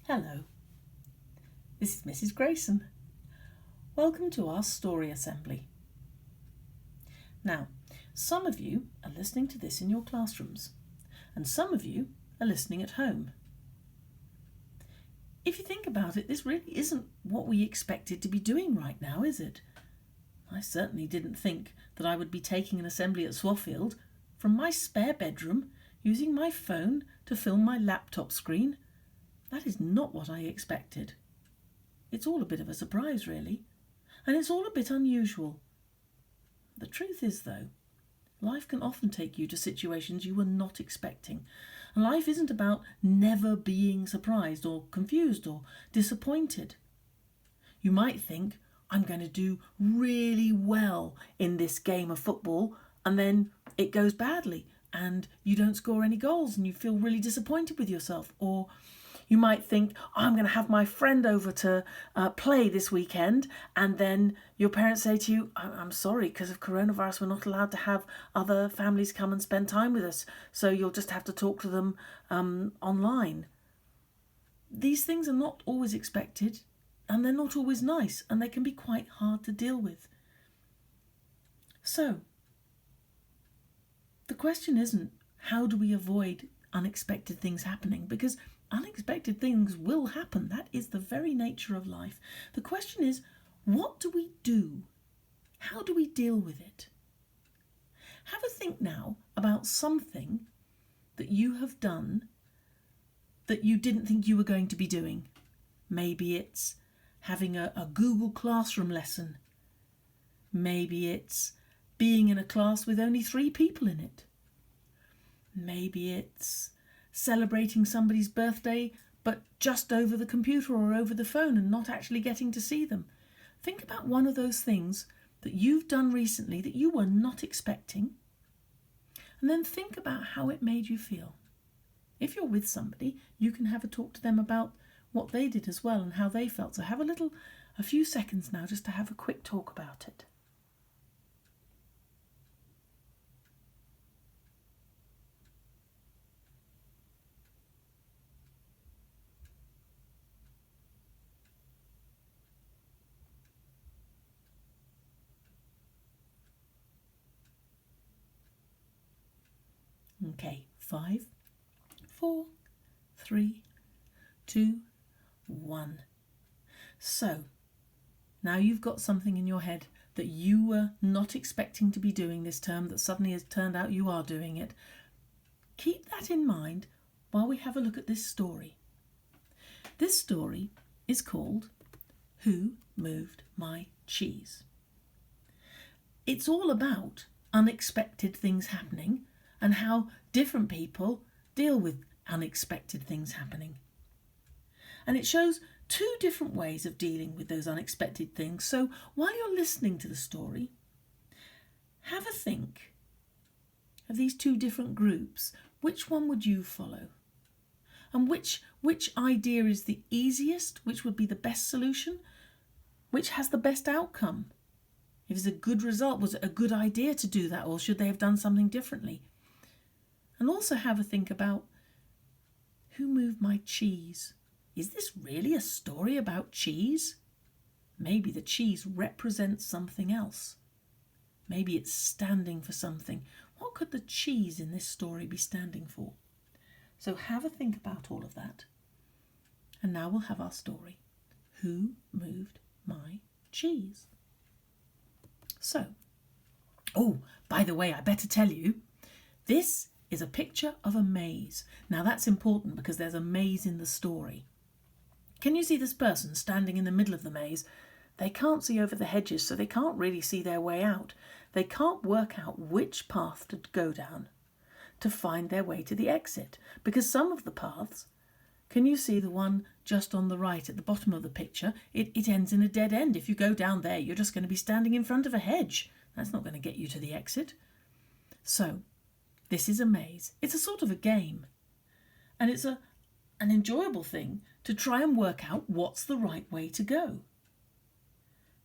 Hello, this is Mrs Grayson. Welcome to our story assembly. Now, some of you are listening to this in your classrooms, and some of you are listening at home. If you think about it, this really isn't what we expected to be doing right now, is it? I certainly didn't think that I would be taking an assembly at Swaffield from my spare bedroom, using my phone to film my laptop screen. That is not what I expected. It's all a bit of a surprise, really, and it's all a bit unusual. The truth is, though, life can often take you to situations you were not expecting, and life isn't about never being surprised or confused or disappointed. You might think, I'm going to do really well in this game of football, and then it goes badly and you don't score any goals and you feel really disappointed with yourself. Or you might think, I'm going to have my friend over to play this weekend, and then your parents say to you, I'm sorry, because of coronavirus, we're not allowed to have other families come and spend time with us, so you'll just have to talk to them online. These things are not always expected, and they're not always nice, and they can be quite hard to deal with. So, the question isn't, how do we avoid unexpected things happening? Because unexpected things will happen. That is the very nature of life. The question is, what do we do? How do we deal with it? Have a think now about something that you have done that you didn't think you were going to be doing. Maybe it's having a Google Classroom lesson. Maybe it's being in a class with only 3 people in it. Maybe it's celebrating somebody's birthday but just over the computer or over the phone and not actually getting to see them. Think about one of those things that you've done recently that you were not expecting, and then think about how it made you feel. If you're with somebody, you can have a talk to them about what they did as well and how they felt. So have a few seconds now just to have a quick talk about it. Okay, 5, 4, 3, 2, 1. So, now you've got something in your head that you were not expecting to be doing this term, that suddenly has turned out you are doing it. Keep that in mind while we have a look at this story. This story is called Who Moved My Cheese? It's all about unexpected things happening and how different people deal with unexpected things happening. And it shows 2 different ways of dealing with those unexpected things. So while you're listening to the story, have a think of these 2 different groups. Which one would you follow? And which idea is the easiest? Which would be the best solution? Which has the best outcome? If it's a good result, was it a good idea to do that, or should they have done something differently? And also have a think about, who moved my cheese? Is this really a story about cheese? Maybe the cheese represents something else. Maybe it's standing for something. What could the cheese in this story be standing for? So have a think about all of that. And now we'll have our story. Who moved my cheese? So, by the way, I better tell you, this is a picture of a maze. Now that's important because there's a maze in the story. Can you see this person standing in the middle of the maze? They can't see over the hedges, so they can't really see their way out. They can't work out which path to go down to find their way to the exit, because some of the paths, can you see the one just on the right at the bottom of the picture? It ends in a dead end. If you go down there, you're just going to be standing in front of a hedge. That's not going to get you to the exit. So, this is a maze. It's a sort of a game. And it's an enjoyable thing to try and work out what's the right way to go.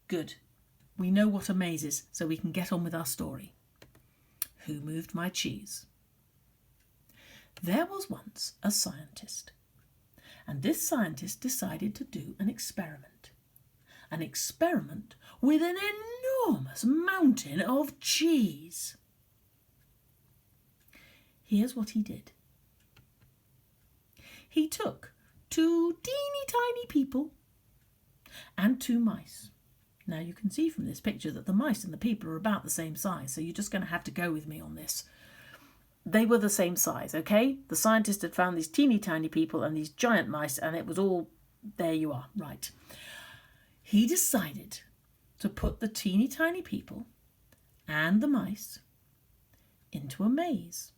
Good. We know what a maze is, so we can get on with our story. Who moved my cheese? There was once a scientist, And this scientist decided to do an experiment. An experiment with an enormous mountain of cheese. Here's what he did. He took 2 teeny tiny people and 2 mice. Now you can see from this picture that the mice and the people are about the same size, so you're just going to have to go with me on this. They were the same size, okay? The scientist had found these teeny tiny people and these giant mice, and it was all, there you are, right. He decided to put the teeny tiny people and the mice into a maze.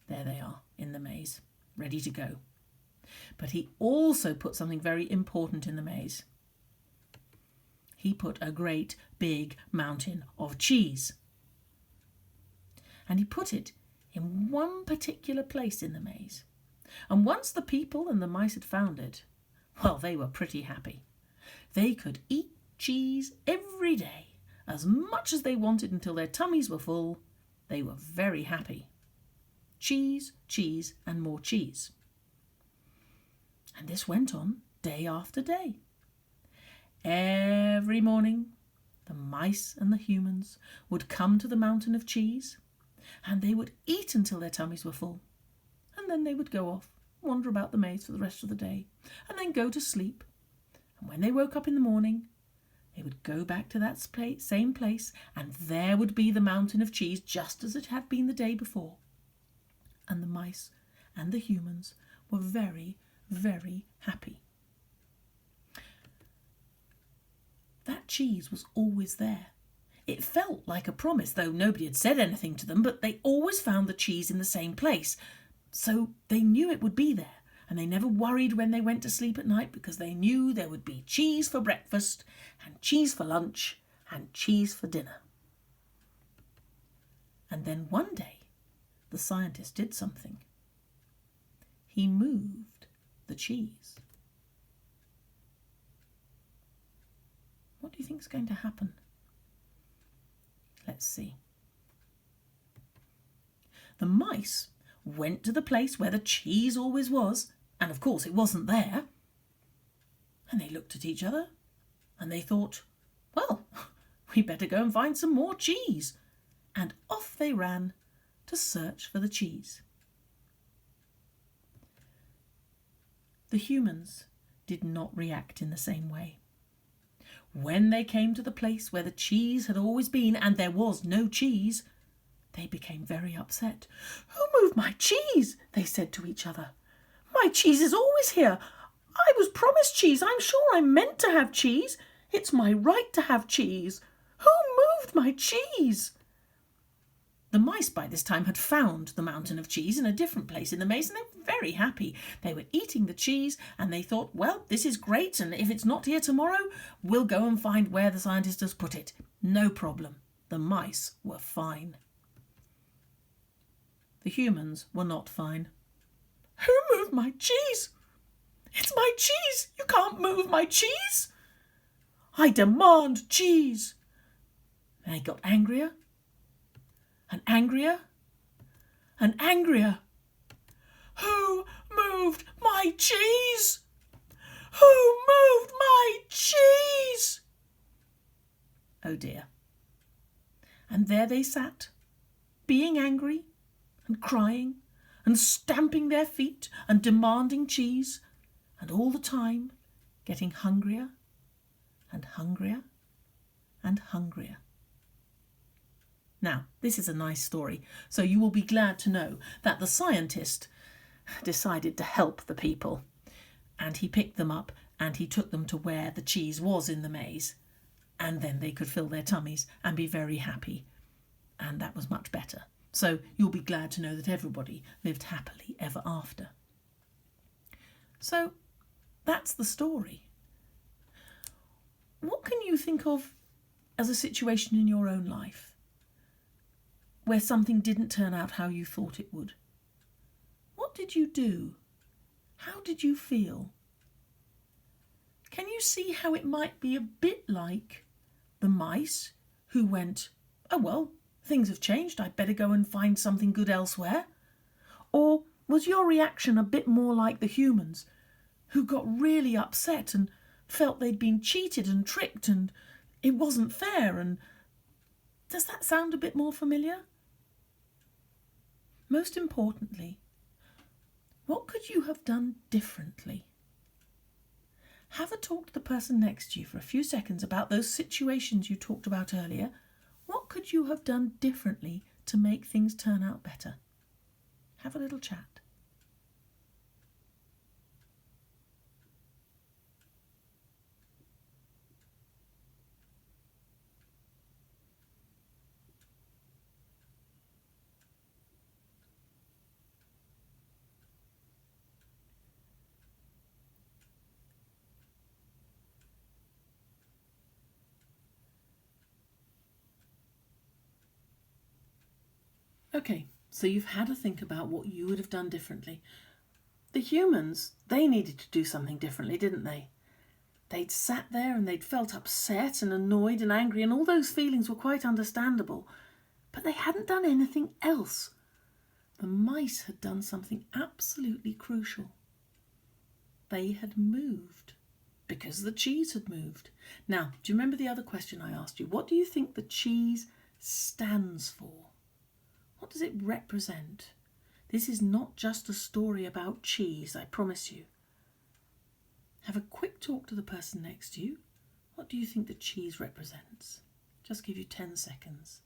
There they are in the maze, ready to go. But he also put something very important in the maze. He put a great big mountain of cheese. And he put it in one particular place in the maze. And once the people and the mice had found it, well, they were pretty happy. They could eat cheese every day, as much as they wanted until their tummies were full. They were very happy. Cheese, cheese, and more cheese. And this went on day after day. Every morning, the mice and the humans would come to the mountain of cheese, and they would eat until their tummies were full. And then they would go off, wander about the maze for the rest of the day, and then go to sleep. And when they woke up in the morning, they would go back to that same place, and there would be the mountain of cheese just as it had been the day before. And the mice and the humans were very, very happy. That cheese was always there. It felt like a promise, though nobody had said anything to them, but they always found the cheese in the same place. So they knew it would be there, and they never worried when they went to sleep at night, because they knew there would be cheese for breakfast, and cheese for lunch, and cheese for dinner. And then one day, the scientist did something. He moved the cheese. What do you think is going to happen? Let's see. The mice went to the place where the cheese always was, and of course it wasn't there. And they looked at each other, and they thought, well, we better go and find some more cheese. And off they ran to search for the cheese. The humans did not react in the same way. When they came to the place where the cheese had always been, and there was no cheese, they became very upset. "Who moved my cheese?" they said to each other. "My cheese is always here. I was promised cheese. I'm sure I'm meant to have cheese. It's my right to have cheese. Who moved my cheese?" The mice by this time had found the mountain of cheese in a different place in the maze, and they were very happy. They were eating the cheese, and they thought, well, this is great, and if it's not here tomorrow, we'll go and find where the scientist has put it. No problem. The mice were fine. The humans were not fine. "Who moved my cheese? It's my cheese! You can't move my cheese! I demand cheese!" And they got angrier and angrier and angrier. "Who moved my cheese? Who moved my cheese?" Oh dear. And there they sat, being angry and crying and stamping their feet and demanding cheese, and all the time getting hungrier and hungrier and hungrier. Now, this is a nice story, so you will be glad to know that the scientist decided to help the people, and he picked them up and he took them to where the cheese was in the maze, and then they could fill their tummies and be very happy, and that was much better. So you'll be glad to know that everybody lived happily ever after. So that's the story. What can you think of as a situation in your own life where something didn't turn out how you thought it would? What did you do? How did you feel? Can you see how it might be a bit like the mice who went, "Oh well, things have changed, I'd better go and find something good elsewhere"? Or Was your reaction a bit more like the humans who got really upset and felt they'd been cheated and tricked and it wasn't fair? And does that sound a bit more familiar? Most importantly, what could you have done differently? Have a talk to the person next to you for a few seconds about those situations you talked about earlier. What could you have done differently to make things turn out better? Have a little chat. Okay, so you've had a think about what you would have done differently. The humans, they needed to do something differently, didn't they? They'd sat there and they'd felt upset and annoyed and angry, and all those feelings were quite understandable. But they hadn't done anything else. The mice had done something absolutely crucial. They had moved because the cheese had moved. Now, do you remember the other question I asked you? What do you think the cheese stands for? What does it represent? This is not just a story about cheese, I promise you. Have a quick talk to the person next to you. What do you think the cheese represents? Just give you 10 seconds.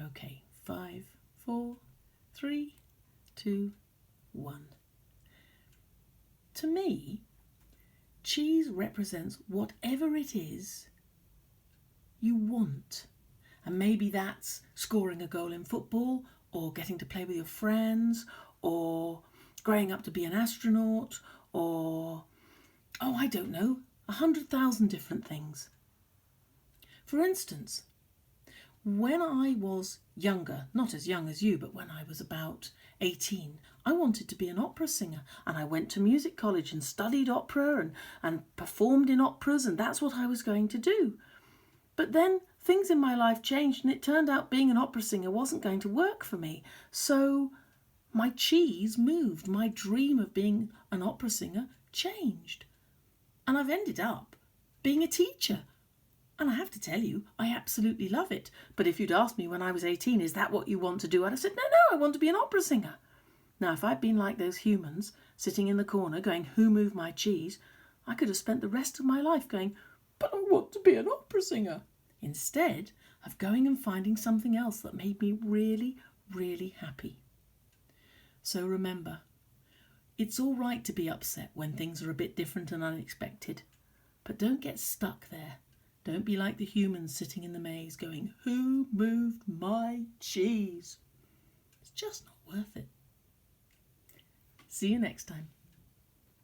Okay, 5, 4, 3, 2, 1. To me, cheese represents whatever it is you want. And maybe that's scoring a goal in football, or getting to play with your friends, or growing up to be an astronaut, or, I don't know, 100,000 different things. For instance, when I was younger, not as young as you, but when I was about 18, I wanted to be an opera singer, and I went to music college and studied opera and performed in operas, and that's what I was going to do. But then things in my life changed, and it turned out being an opera singer wasn't going to work for me. So my cheese moved. My dream of being an opera singer changed. And I've ended up being a teacher. And I have to tell you, I absolutely love it. But if you'd asked me when I was 18, is that what you want to do? I'd have said, no, I want to be an opera singer. Now, if I'd been like those humans sitting in the corner going, who moved my cheese? I could have spent the rest of my life going, but I want to be an opera singer. Instead of going and finding something else that made me really, really happy. So remember, it's all right to be upset when things are a bit different and unexpected. But don't get stuck there. Don't be like the humans sitting in the maze going, who moved my cheese? It's just not worth it. See you next time.